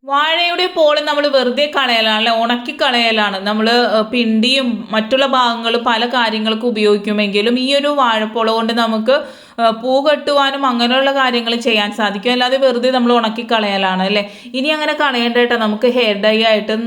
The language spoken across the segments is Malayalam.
വാഴയുടെ പോള് നമ്മൾ വെറുതെ കളയലാണ്, അല്ലെ ഉണക്കി കളയലാണ്. നമ്മൾ പിണ്ടിയും മറ്റുള്ള ഭാഗങ്ങളും പല കാര്യങ്ങൾക്ക് ഉപയോഗിക്കുമെങ്കിലും ഈ ഒരു വാഴപ്പോള കൊണ്ട് നമുക്ക് പൂ കെട്ടുവാനും അങ്ങനെയുള്ള കാര്യങ്ങൾ ചെയ്യാൻ സാധിക്കും. അല്ലാതെ വെറുതെ നമ്മൾ ഉണക്കി കളയലാണ് അല്ലേ. ഇനി അങ്ങനെ കളയേണ്ട കേട്ടോ, നമുക്ക് ഹെയർ ഡൈ ആയിട്ടും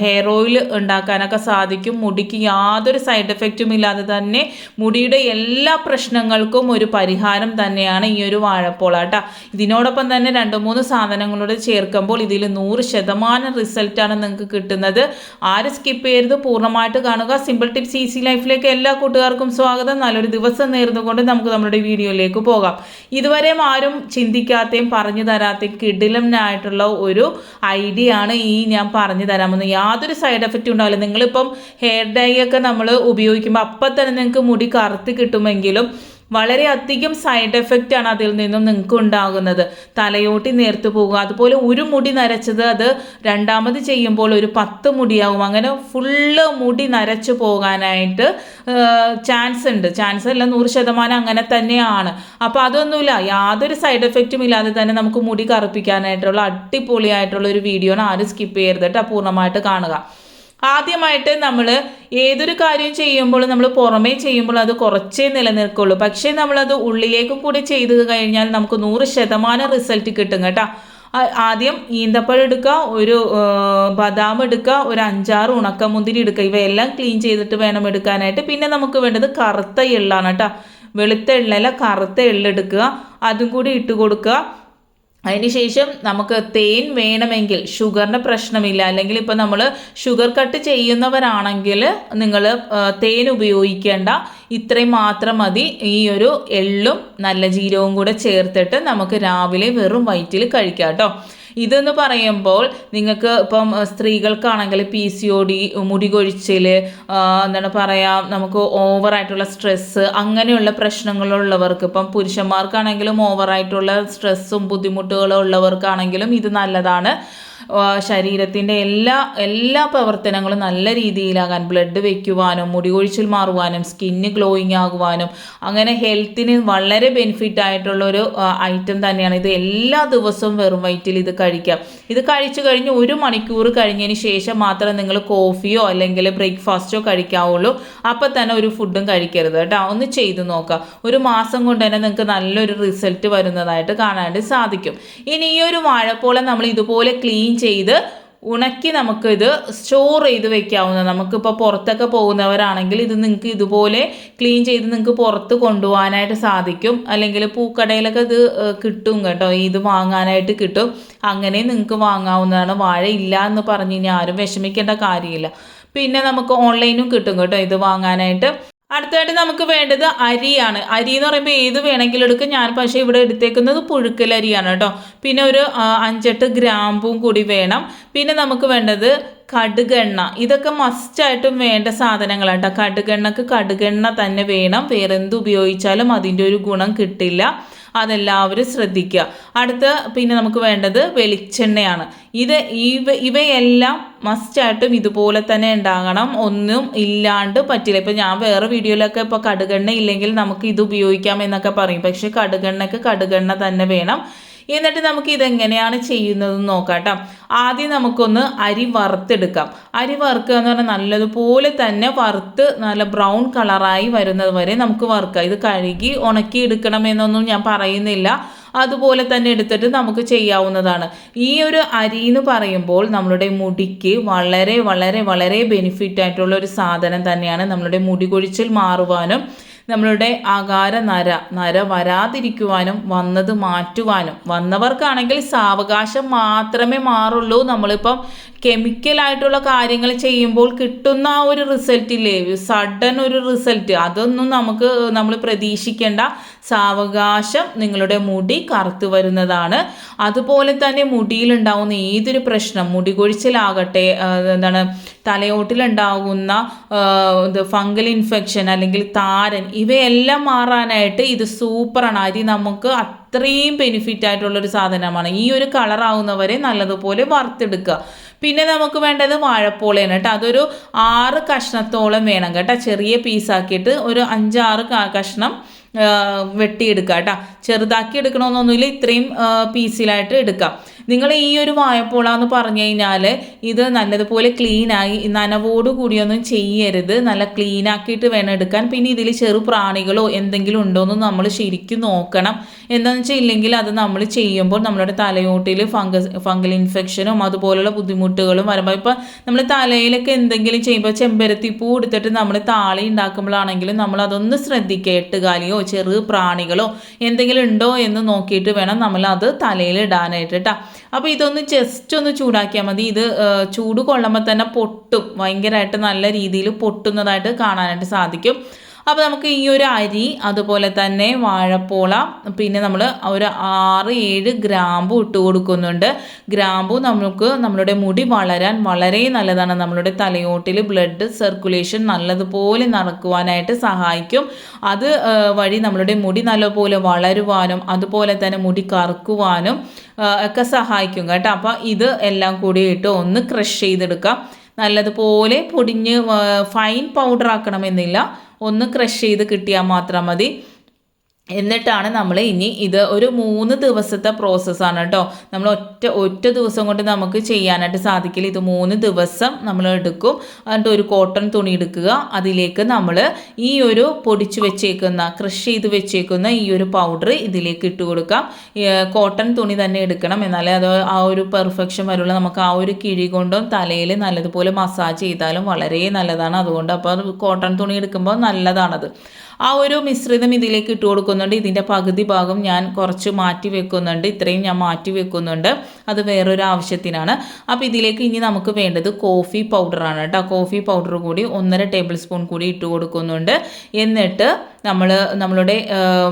ഹെയർ ഓയിൽ ഉണ്ടാക്കാനൊക്കെ സാധിക്കും. മുടിക്ക് യാതൊരു സൈഡ് എഫക്റ്റും ഇല്ലാതെ തന്നെ മുടിയുടെ എല്ലാ പ്രശ്നങ്ങൾക്കും ഒരു പരിഹാരം തന്നെയാണ് ഈ ഒരു വാഴപ്പോള കേട്ടോ. ഇതിനോടൊപ്പം തന്നെ 2-3 സാധനങ്ങളോട് ചേർക്കുമ്പോൾ ഇതിൽ 100% റിസൾട്ടാണ് നിങ്ങൾക്ക് കിട്ടുന്നത്. ആര് സ്കിപ്പ് ചെയ്യരുത്, പൂർണ്ണമായിട്ട് കാണുക. സിമ്പിൾ ടിപ്സ് ഈസി ലൈഫിലേക്ക് എല്ലാ കൂട്ടുകാർക്കും സ്വാഗതം. നല്ലൊരു ദിവസം നേർന്നുകൊണ്ട് നമുക്ക് നമ്മുടെ വീഡിയോയിലേക്ക് പോകാം. ഇതുവരെ ആരും ചിന്തിക്കാത്തയും പറഞ്ഞു തരാത്തയും കിടിലനായിട്ടുള്ള ഒരു ഐഡിയ ആണ് ഈ ഞാൻ പറഞ്ഞു തരാമെന്ന്. യാതൊരു സൈഡ് എഫക്റ്റും ഉണ്ടാവില്ല. നിങ്ങളിപ്പം ഹെയർ ഡൈ ഒക്കെ നമ്മൾ ഉപയോഗിക്കുമ്പോൾ അപ്പം തന്നെ നിങ്ങൾക്ക് മുടി കറുത്ത് കിട്ടുമെങ്കിലും വളരെയധികം സൈഡ് എഫക്റ്റ് ആണ് അതിൽ നിന്നും നിങ്ങൾക്ക് ഉണ്ടാകുന്നത്. തലയോട്ടി നേർത്തു പോകുക, അതുപോലെ ഒരു മുടി നരച്ചത് അത് രണ്ടാമത് ചെയ്യുമ്പോൾ ഒരു 10 മുടിയാവും. അങ്ങനെ ഫുള്ള് മുടി നരച്ചു പോകാനായിട്ട് ചാൻസ് ഉണ്ട്. ചാൻസ് അല്ല, 100% അങ്ങനെ തന്നെയാണ്. അപ്പോൾ അതൊന്നുമില്ല, യാതൊരു സൈഡ് എഫക്റ്റും ഇല്ലാതെ തന്നെ നമുക്ക് മുടി കറുപ്പിക്കാനായിട്ടുള്ള അടിപൊളിയായിട്ടുള്ള ഒരു വീഡിയോ ആണ്. ആരും സ്കിപ്പ് ചെയ്യരുത് കേട്ടോ, പൂർണ്ണമായിട്ട് കാണുക. ആദ്യമായിട്ട് നമ്മൾ ഏതൊരു കാര്യം ചെയ്യുമ്പോൾ നമ്മൾ പുറമേ ചെയ്യുമ്പോൾ അത് കുറച്ചേ നിലനിൽക്കുള്ളൂ. പക്ഷേ നമ്മളത് ഉള്ളിലേക്കും കൂടി ചെയ്ത് കഴിഞ്ഞാൽ നമുക്ക് 100% റിസൾട്ട് കിട്ടും കേട്ടോ. ആദ്യം ഈന്തപ്പഴം എടുക്കുക, ഒരു ബദാം എടുക്കുക, ഒരു 5-6 ഉണക്കമുന്തിരി എടുക്കുക. ഇവയെല്ലാം ക്ലീൻ ചെയ്തിട്ട് വേണം എടുക്കാനായിട്ട്. പിന്നെ നമുക്ക് വേണ്ടത് കറുത്ത എള്ളാണ് കേട്ടോ. വെളുത്ത എള്ളല്ല, കറുത്ത എള്ളെടുക്കുക, അതും കൂടി ഇട്ട് കൊടുക്കുക. അതിനുശേഷം നമുക്ക് തേൻ വേണമെങ്കിൽ, ഷുഗറിൻ്റെ പ്രശ്നമില്ല, അല്ലെങ്കിൽ ഇപ്പോൾ നമ്മൾ ഷുഗർ കട്ട് ചെയ്യുന്നവരാണെങ്കിൽ നിങ്ങൾ തേൻ ഉപയോഗിക്കേണ്ട. ഇത്രയും മാത്രം മതി. ഈ ഒരു എള്ളും നല്ല ജീരകവും കൂടെ ചേർത്തിട്ട് നമുക്ക് രാവിലെ വെറും വയറ്റിൽ കഴിക്കാം കേട്ടോ. ഇതെന്ന് പറയുമ്പോൾ നിങ്ങൾക്ക് ഇപ്പം സ്ത്രീകൾക്കാണെങ്കിൽ PCOD, മുടി കൊഴിച്ചിൽ, എന്താണ് പറയുക, നമുക്ക് ഓവറായിട്ടുള്ള സ്ട്രെസ്സ്, അങ്ങനെയുള്ള പ്രശ്നങ്ങളുള്ളവർക്ക്, ഇപ്പം പുരുഷന്മാർക്കാണെങ്കിലും ഓവറായിട്ടുള്ള സ്ട്രെസ്സും ബുദ്ധിമുട്ടുകളും ഉള്ളവർക്കാണെങ്കിലും ഇത് നല്ലതാണ്. ശരീരത്തിൻ്റെ എല്ലാ പ്രവർത്തനങ്ങളും നല്ല രീതിയിലാകാൻ, ബ്ലഡ് വയ്ക്കുവാനും മുടി കൊഴിച്ചിൽ മാറുവാനും സ്കിന്ന് ഗ്ലോയിങ് ആകുവാനും അങ്ങനെ ഹെൽത്തിന് വളരെ ബെനിഫിറ്റ് ആയിട്ടുള്ളൊരു ഐറ്റം തന്നെയാണ് ഇത്. എല്ലാ ദിവസവും വെറും വയറ്റിൽ ഇത് കഴിക്കാം. ഇത് കഴിച്ചു കഴിഞ്ഞ് 1 മണിക്കൂർ കഴിഞ്ഞതിന് ശേഷം മാത്രം നിങ്ങൾ കോഫിയോ അല്ലെങ്കിൽ ബ്രേക്ക്ഫാസ്റ്റോ കഴിക്കാവുള്ളൂ. അപ്പം തന്നെ ഒരു ഫുഡും കഴിക്കരുത് കേട്ടോ. ഒന്ന് ചെയ്ത് നോക്കാം. 1 മാസം കൊണ്ട് തന്നെ നിങ്ങൾക്ക് നല്ലൊരു റിസൾട്ട് വരുന്നതായിട്ട് കാണാനായിട്ട് സാധിക്കും. ഇനി ഈ ഒരു വാഴപ്പോള നമ്മൾ ഇതുപോലെ ക്ലീൻ ചെയ്ത് ഉണക്കി നമുക്കിത് സ്റ്റോർ ചെയ്ത് വെക്കാവുന്ന. നമുക്കിപ്പോൾ പുറത്തൊക്കെ പോകുന്നവരാണെങ്കിൽ ഇത് നിങ്ങൾക്ക് ഇതുപോലെ ക്ലീൻ ചെയ്ത് നിങ്ങൾക്ക് പുറത്ത് കൊണ്ടുപോകാനായിട്ട് സാധിക്കും. അല്ലെങ്കിൽ പൂക്കടയിലൊക്കെ ഇത് കിട്ടും കേട്ടോ, ഇത് വാങ്ങാനായിട്ട് കിട്ടും. അങ്ങനെ നിങ്ങൾക്ക് വാങ്ങാവുന്നതാണ്. വാഴ ഇല്ല എന്ന് പറഞ്ഞു കഴിഞ്ഞാൽ ആരും വിഷമിക്കേണ്ട കാര്യമില്ല. പിന്നെ നമുക്ക് ഓൺലൈനും കിട്ടും കേട്ടോ ഇത് വാങ്ങാനായിട്ട്. അടുത്തായിട്ട് നമുക്ക് വേണ്ടത് അരിയാണ്. അരി എന്ന് പറയുമ്പോൾ ഏത് വേണമെങ്കിലും എടുക്കും. ഞാൻ പക്ഷേ ഇവിടെ എടുത്തേക്കുന്നത് പുഴുക്കലരിയാണ് കേട്ടോ. പിന്നെ ഒരു 5-8 ഗ്രാമ്പും കൂടി വേണം. പിന്നെ നമുക്ക് വേണ്ടത് കടുകെണ്ണ. ഇതൊക്കെ മസ്റ്റായിട്ടും വേണ്ട സാധനങ്ങളാണ് കേട്ടോ. കടുകെണ്ണക്ക് കടുകെണ്ണ തന്നെ വേണം. വേറെന്ത് ഉപയോഗിച്ചാലും അതിൻ്റെ ഒരു ഗുണം കിട്ടില്ല. അതെല്ലാവരും ശ്രദ്ധിക്കുക. പിന്നെ നമുക്ക് വേണ്ടത് വെളിച്ചെണ്ണയാണ്. ഇവയെല്ലാം മസ്റ്റായിട്ടും ഇതുപോലെ തന്നെ ഉണ്ടാകണം. ഒന്നും ഇല്ലാണ്ട് പറ്റില്ല. ഇപ്പം ഞാൻ വേറെ വീഡിയോയിലൊക്കെ ഇപ്പോൾ കടുകെണ്ണ ഇല്ലെങ്കിൽ നമുക്ക് ഇത് ഉപയോഗിക്കാം എന്നൊക്കെ പറയും. പക്ഷേ കടുകെണ്ണയ്ക്ക് കടുകെണ്ണ തന്നെ വേണം. എന്നിട്ട് നമുക്ക് ഇതെങ്ങനെയാണ് ചെയ്യുന്നതെന്ന് നോക്കാം കേട്ടോ. ആദ്യം നമുക്കൊന്ന് അരി വറുത്തെടുക്കാം. അരി വറുക്കുക എന്ന് പറഞ്ഞാൽ നല്ലതുപോലെ തന്നെ വറുത്ത് നല്ല ബ്രൗൺ കളറായി വരുന്നത് വരെ നമുക്ക് വറുക്കാം. ഇത് കഴുകി ഉണക്കി എടുക്കണമെന്നൊന്നും ഞാൻ പറയുന്നില്ല. അതുപോലെ തന്നെ എടുത്തിട്ട് നമുക്ക് ചെയ്യാവുന്നതാണ്. ഈ ഒരു അരി എന്ന് പറയുമ്പോൾ നമ്മളുടെ മുടിക്ക് വളരെ വളരെ വളരെ ബെനിഫിറ്റ് ആയിട്ടുള്ള ഒരു സാധനം തന്നെയാണ്. നമ്മളുടെ മുടി കൊഴിച്ചിൽ മാറുവാനും നമ്മളുടെ അകാര നര വരാതിരിക്കുവാനും വന്നത് മാറ്റുവാനും, വന്നവർക്കാണെങ്കിൽ സാവകാശം മാത്രമേ മാറുള്ളൂ. നമ്മളിപ്പം കെമിക്കലായിട്ടുള്ള കാര്യങ്ങൾ ചെയ്യുമ്പോൾ കിട്ടുന്ന ആ ഒരു റിസൾട്ടില്ലേ, സഡൻ ഒരു റിസൾട്ട്, അതൊന്നും നമ്മൾ പ്രതീക്ഷിക്കേണ്ട. സാവകാശം നിങ്ങളുടെ മുടി കറുത്ത് വരുന്നതാണ്. അതുപോലെ തന്നെ മുടിയിലുണ്ടാകുന്ന ഏതൊരു പ്രശ്നം, മുടി കൊഴിച്ചിലാകട്ടെ, തലയോട്ടിലുണ്ടാകുന്ന ഫംഗൽ ഇൻഫെക്ഷൻ അല്ലെങ്കിൽ താരൻ, ഇവയെല്ലാം മാറാനായിട്ട് ഇത് സൂപ്പറാണ്. അരി നമുക്ക് അത്രയും ബെനിഫിറ്റ് ആയിട്ടുള്ളൊരു സാധനമാണ്. ഈ ഒരു കളറാവുന്നവരെ നല്ലതുപോലെ വറുത്തെടുക്കുക. പിന്നെ നമുക്ക് വേണ്ടത് വാഴപ്പോളയാണ് കേട്ടോ. അതൊരു 6 കഷ്ണത്തോളം വേണം കേട്ടോ. ചെറിയ പീസാക്കിയിട്ട് ഒരു 5-6 കഷ്ണം വെട്ടിയെടുക്കുക കേട്ടോ. ചെറുതാക്കി എടുക്കണമെന്നൊന്നുമില്ല, ഇത്രയും പീസിലായിട്ട് എടുക്കാം. നിങ്ങൾ ഈ ഒരു വാഴപ്പോള എന്ന് പറഞ്ഞു കഴിഞ്ഞാൽ ഇത് നല്ലതുപോലെ ക്ലീനായി നനവോട് കൂടിയൊന്നും ചെയ്യരുത്, നല്ല ക്ലീൻ ആക്കിയിട്ട് വേണം എടുക്കാൻ. പിന്നെ ഇതിൽ ചെറു പ്രാണികളോ എന്തെങ്കിലും ഉണ്ടോ എന്ന് നമ്മൾ ശരിക്കും നോക്കണം. എന്താണെന്ന് വെച്ചാൽ ഇല്ലെങ്കിൽ അത് നമ്മൾ ചെയ്യുമ്പോൾ നമ്മളുടെ തലയോട്ടിൽ ഫംഗൽ ഇൻഫെക്ഷനും അതുപോലുള്ള ബുദ്ധിമുട്ടുകളും വരുമ്പോൾ ഇപ്പം നമ്മൾ തലയിലൊക്കെ എന്തെങ്കിലും ചെയ്യുമ്പോൾ ചെമ്പരത്തി പൂ എടുത്തിട്ട് നമ്മൾ താളി ഉണ്ടാക്കുമ്പോഴാണെങ്കിലും നമ്മൾ അതൊന്ന് ശ്രദ്ധിക്കുക. എട്ടുകാലിയോ ചെറു പ്രാണികളോ എന്തെങ്കിലും ഉണ്ടോ എന്ന് നോക്കിയിട്ട് വേണം നമ്മൾ അത് തലയിൽ ഇടാനായിട്ട് കേട്ടോ. അപ്പോൾ ഇതൊന്ന് ജസ്റ്റ് ഒന്ന് ചൂടാക്കിയാൽ മതി. ഇത് ചൂട് കൊള്ളുമ്പോൾ തന്നെ പൊട്ടും, ഭയങ്കരമായിട്ട് നല്ല രീതിയിൽ പൊട്ടുന്നതായിട്ട് കാണാനായിട്ട് സാധിക്കും. അപ്പോൾ നമുക്ക് ഈ ഒരു അരി അതുപോലെ തന്നെ വാഴപ്പോള പിന്നെ നമ്മൾ ഒരു 6-7 ഗ്രാമ്പു ഇട്ട് കൊടുക്കുന്നുണ്ട്. ഗ്രാമ്പു നമുക്ക് നമ്മളുടെ മുടി വളരാൻ വളരെ നല്ലതാണ്. നമ്മളുടെ തലയോട്ടിൽ ബ്ലഡ് സർക്കുലേഷൻ നല്ലതുപോലെ നടക്കുവാനായിട്ട് സഹായിക്കും. അത് വഴി നമ്മളുടെ മുടി നല്ലപോലെ വളരുവാനും അതുപോലെ തന്നെ മുടി കറുക്കുവാനും ഒക്കെ സഹായിക്കും കേട്ടോ. അപ്പോൾ ഇത് എല്ലാം കൂടി ഇട്ട് ഒന്ന് ക്രഷ് ചെയ്തെടുക്കാം. നല്ലതുപോലെ പൊടിഞ്ഞ് ഫൈൻ പൗഡർ ആക്കണമെന്നില്ല, ഒന്ന് ക്രഷ് ചെയ്ത് കിട്ടിയാൽ മാത്രം മതി. എന്നിട്ടാണ് നമ്മൾ ഇനി ഇത് ഒരു 3 ദിവസത്തെ പ്രോസസ്സാണ് കേട്ടോ. നമ്മൾ ഒറ്റ ദിവസം കൊണ്ട് നമുക്ക് ചെയ്യാനായിട്ട് സാധിക്കില്ല. ഇത് 3 ദിവസം നമ്മൾ എടുക്കും. എന്നിട്ട് ഒരു കോട്ടൺ തുണി എടുക്കുക, അതിലേക്ക് നമ്മൾ ഈ ഒരു പൊടിച്ച് വെച്ചേക്കുന്ന ക്രഷ് ചെയ്ത് വെച്ചേക്കുന്ന ഈ ഒരു പൗഡർ ഇതിലേക്ക് ഇട്ട് കൊടുക്കാം. കോട്ടൺ തുണി തന്നെ എടുക്കണം, എന്നാലേ അത് ആ ഒരു പെർഫെക്ഷൻ വരുള്ളൂ. നമുക്ക് ആ ഒരു കിഴി കൊണ്ടും തലയിൽ നല്ലതുപോലെ മസാജ് ചെയ്താലും വളരെ നല്ലതാണ്. അതുകൊണ്ട് അപ്പോൾ അത് കോട്ടൺ തുണി എടുക്കുമ്പോൾ നല്ലതാണത്. ആ ഒരു മിശ്രിതം ഇതിലേക്ക് ഇട്ട് കൊടുക്കുന്നുണ്ട്. ഇതിൻ്റെ പകുതി ഭാഗം ഞാൻ കുറച്ച് മാറ്റി വെക്കുന്നുണ്ട്, ഇത്രയും ഞാൻ മാറ്റി വെക്കുന്നുണ്ട്, അത് വേറൊരു ആവശ്യത്തിനാണ്. അപ്പോൾ ഇതിലേക്ക് ഇനി നമുക്ക് വേണ്ടത് കോഫി പൗഡറാണ് കേട്ടോ. കോഫി പൗഡർ കൂടി 1.5 ടേബിൾ സ്പൂൺ കൂടി ഇട്ട് കൊടുക്കുന്നുണ്ട്. എന്നിട്ട് നമ്മളുടെ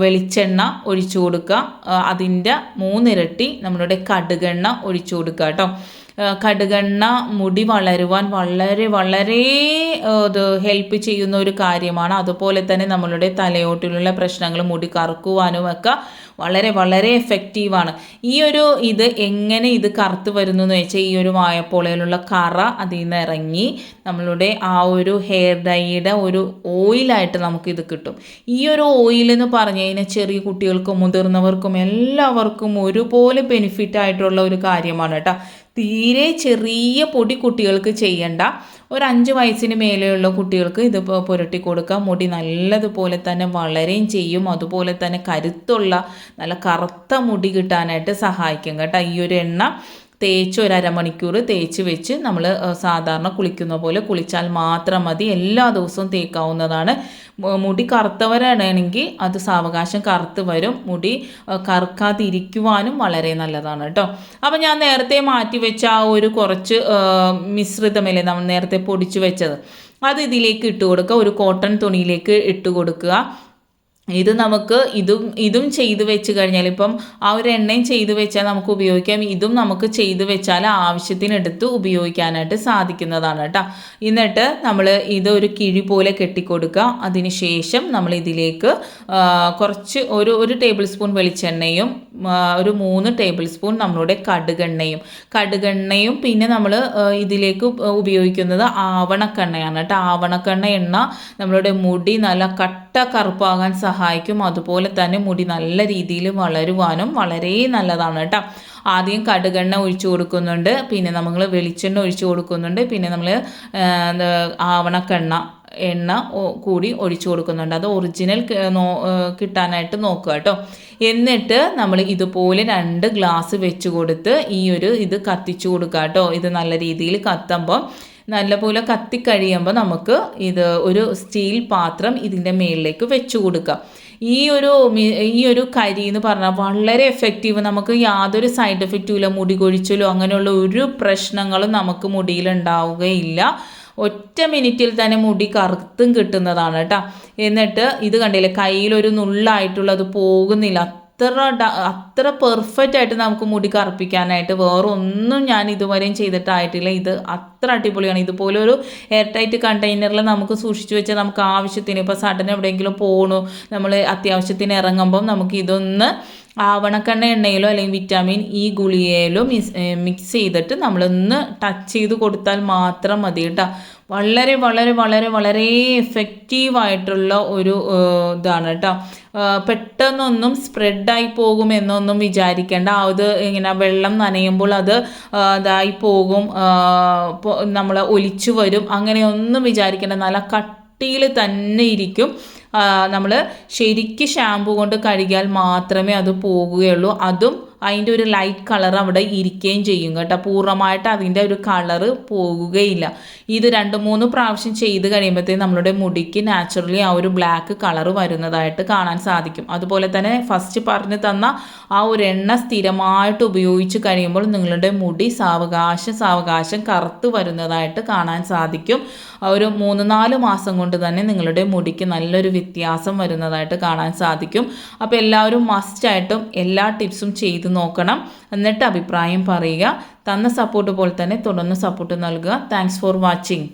വെളിച്ചെണ്ണ ഒഴിച്ചു കൊടുക്കുക. അതിൻ്റെ 3 ഇരട്ടി നമ്മളുടെ കടുകെണ്ണ ഒഴിച്ചു കൊടുക്കുക കേട്ടോ. കടുകെണ്ണ മുടി വളരുവാൻ വളരെ വളരെ ഇത് ഹെൽപ്പ് ചെയ്യുന്ന ഒരു കാര്യമാണ്. അതുപോലെ തന്നെ നമ്മളുടെ തലയോട്ടിലുള്ള പ്രശ്നങ്ങൾ മുടി കറുക്കുവാനും ഒക്കെ വളരെ വളരെ എഫക്റ്റീവാണ്. ഇത് എങ്ങനെ ഇത് കറുത്ത് വരുന്നു എന്ന് വെച്ചാൽ ഈ ഒരു വാഴപ്പോളയിലുള്ള കറ അതിൽ നിന്ന് ഇറങ്ങി നമ്മളുടെ ആ ഒരു ഹെയർ ഡൈയുടെ ഒരു ഓയിലായിട്ട് നമുക്കിത് കിട്ടും. ഈ ഒരു ഓയിൽ എന്ന് പറഞ്ഞു കഴിഞ്ഞാൽ ചെറിയ കുട്ടികൾക്കും മുതിർന്നവർക്കും എല്ലാവർക്കും ഒരുപോലെ ബെനിഫിറ്റ് ആയിട്ടുള്ള ഒരു കാര്യമാണ് കേട്ടോ. തീരെ ചെറിയ പൊടി കുട്ടികൾക്ക് ചെയ്യണ്ട, ഒരു 5 വയസ്സിന് മേലെയുള്ള കുട്ടികൾക്ക് ഇത് പുരട്ടി കൊടുക്കുക. മുടി നല്ലതുപോലെ തന്നെ വളരുകയും ചെയ്യും. അതുപോലെ തന്നെ കരുത്തുള്ള നല്ല കറുത്ത മുടി കിട്ടാനായിട്ട് സഹായിക്കും കേട്ടോ. ഈ ഒരു എണ്ണ തേച്ച് ഒരു അരമണിക്കൂർ തേച്ച് വെച്ച് നമ്മൾ സാധാരണ കുളിക്കുന്ന പോലെ കുളിച്ചാൽ മാത്രം മതി. എല്ലാ ദിവസവും തേക്കാവുന്നതാണ്. മുടി കറുത്തവരാണെങ്കിൽ അത് സാവകാശം കറുത്ത് വരും. മുടി കറുക്കാതിരിക്കുവാനും വളരെ നല്ലതാണ് കേട്ടോ. അപ്പം ഞാൻ നേരത്തെ മാറ്റി വെച്ച ആ ഒരു കുറച്ച് മിശ്രിതമല്ലേ നമ്മൾ നേരത്തെ പൊടിച്ച് വെച്ചത്, അത് ഇതിലേക്ക് ഇട്ട് കൊടുക്കുക. ഒരു കോട്ടൺ തുണിയിലേക്ക് ഇട്ട് കൊടുക്കുക. ഇത് നമുക്ക് ഇതും ചെയ്ത് വെച്ച് കഴിഞ്ഞാൽ ഇപ്പം ആ ഒരു എണ്ണയും ചെയ്ത് വെച്ചാൽ നമുക്ക് ഉപയോഗിക്കാം. ഇതും നമുക്ക് ചെയ്ത് വെച്ചാൽ ആവശ്യത്തിനെടുത്ത് ഉപയോഗിക്കാനായിട്ട് സാധിക്കുന്നതാണ് കേട്ടോ. എന്നിട്ട് നമ്മൾ ഇതൊരു കിഴി പോലെ കെട്ടിക്കൊടുക്കുക. അതിന് ശേഷം നമ്മൾ ഇതിലേക്ക് കുറച്ച് ഒരു ടേബിൾ സ്പൂൺ വെളിച്ചെണ്ണയും ഒരു 3 ടേബിൾ സ്പൂൺ നമ്മളുടെ കടുകെണ്ണയും പിന്നെ നമ്മൾ ഇതിലേക്ക് ഉപയോഗിക്കുന്നത് ആവണക്കെണ്ണയാണ് കേട്ടോ. ആവണക്കെണ്ണ എണ്ണ നമ്മളുടെ മുടി നല്ല കട്ട കറുപ്പാകാൻ സഹായിക്കും. അതുപോലെ തന്നെ മുടി നല്ല രീതിയിൽ വളരുവാനും വളരെ നല്ലതാണ് കേട്ടോ. ആദ്യം കടുകെണ്ണ ഒഴിച്ചു കൊടുക്കുന്നുണ്ട്, പിന്നെ നമ്മൾ വെളിച്ചെണ്ണ ഒഴിച്ചു കൊടുക്കുന്നുണ്ട്, പിന്നെ നമ്മൾ ആവണക്കെണ്ണ എണ്ണ കൂടി ഒഴിച്ചു കൊടുക്കുന്നുണ്ട്. അത് ഒറിജിനൽ കിട്ടാനായിട്ട് നോക്കുക കേട്ടോ. എന്നിട്ട് നമ്മൾ ഇതുപോലെ 2 ഗ്ലാസ് വെച്ച് കൊടുത്ത് ഇത് കത്തിച്ചു കൊടുക്കുക കേട്ടോ. ഇത് നല്ല രീതിയിൽ കത്തുമ്പോൾ നല്ലപോലെ കത്തിക്കഴിയുമ്പോൾ നമുക്ക് ഇത് ഒരു സ്റ്റീൽ പാത്രം ഇതിൻ്റെ മേളിലേക്ക് വെച്ച് കൊടുക്കാം. ഈ ഒരു കരി എന്ന് പറഞ്ഞാൽ വളരെ എഫക്റ്റീവ്. നമുക്ക് യാതൊരു സൈഡ് എഫക്റ്റും ഇല്ല. മുടി കൊഴിച്ചിലോ അങ്ങനെയുള്ള ഒരു പ്രശ്നങ്ങളും നമുക്ക് മുടിയിൽ ഉണ്ടാവുകയില്ല. ഒറ്റ മിനിറ്റിൽ തന്നെ മുടി കറുത്തും കിട്ടുന്നതാണ് കേട്ടോ. എന്നിട്ട് ഇത് കണ്ടില്ലേ, കയ്യിലൊരു നുള്ളായിട്ടുള്ളത് പോകുന്നില്ല. അത്ര പെർഫെക്റ്റ് ആയിട്ട് നമുക്ക് മുടി കറുപ്പിക്കാനായിട്ട് വേറൊന്നും ഞാൻ ഇതുവരെയും ചെയ്തിട്ടായിട്ടില്ല. ഇത് അത്ര അടിപൊളിയാണ്. ഇതുപോലെ ഒരു എയർ ടൈറ്റ് കണ്ടെയ്നറിൽ നമുക്ക് സൂക്ഷിച്ചു വെച്ചാൽ നമുക്ക് ആവശ്യത്തിന് ഇപ്പോൾ സഡൻ എവിടെയെങ്കിലും പോകണു, നമ്മൾ അത്യാവശ്യത്തിന് ഇറങ്ങുമ്പം നമുക്ക് ഇതൊന്ന് ആവണക്കെണ്ണ എണ്ണയിലോ അല്ലെങ്കിൽ വിറ്റാമിൻ ഇ ഗുളികയിലോ മിക്സ് ചെയ്തിട്ട് നമ്മളൊന്ന് ടച്ച് ചെയ്ത് കൊടുത്താൽ മാത്രം മതി കേട്ടോ. വളരെ വളരെ വളരെ വളരെ എഫക്റ്റീവായിട്ടുള്ള ഒരു ഇതാണ് കേട്ടോ. പെട്ടെന്നൊന്നും സ്പ്രെഡായി പോകുമെന്നൊന്നും വിചാരിക്കേണ്ട. അത് ഇങ്ങനെ വെള്ളം നനയുമ്പോൾ അത് ഇതായി പോകും, നമ്മൾ ഒലിച്ചു വരും, അങ്ങനെയൊന്നും വിചാരിക്കേണ്ട. നല്ല കട്ടിയിൽ തന്നെ ഇരിക്കും. നമ്മൾ ശരിക്ക് ഷാമ്പു കൊണ്ട് കഴുകിയാൽ മാത്രമേ അത് പോകുകയുള്ളൂ. അതും അതിൻ്റെ ഒരു ലൈറ്റ് കളർ അവിടെ ഇരിക്കുകയും ചെയ്യും കേട്ടോ. പൂർണ്ണമായിട്ട് അതിൻ്റെ ഒരു കളറ് പോകുകയില്ല. ഇത് 2-3 പ്രാവശ്യം ചെയ്ത് കഴിയുമ്പോഴത്തേക്കും നമ്മളുടെ മുടിക്ക് നാച്ചുറലി ആ ഒരു ബ്ലാക്ക് കളറ് വരുന്നതായിട്ട് കാണാൻ സാധിക്കും. അതുപോലെ തന്നെ ഫസ്റ്റ് പറഞ്ഞു തന്ന ആ ഒരു എണ്ണ സ്ഥിരമായിട്ട് ഉപയോഗിച്ച് കഴിയുമ്പോൾ നിങ്ങളുടെ മുടി സാവകാശം കറുത്ത് വരുന്നതായിട്ട് കാണാൻ സാധിക്കും. ഒരു 3-4 മാസം കൊണ്ട് തന്നെ നിങ്ങളുടെ മുടിക്ക് നല്ലൊരു വ്യത്യാസം വരുന്നതായിട്ട് കാണാൻ സാധിക്കും. അപ്പോൾ എല്ലാവരും മസ്റ്റായിട്ടും എല്ലാ ടിപ്സും ചെയ്ത് നോക്കണം. എന്നിട്ട് അഭിപ്രായം പറയുക. തന്ന സപ്പോർട്ട് പോലെ തന്നെ തുടർന്ന് സപ്പോർട്ട് നൽകുക. Thanks for watching.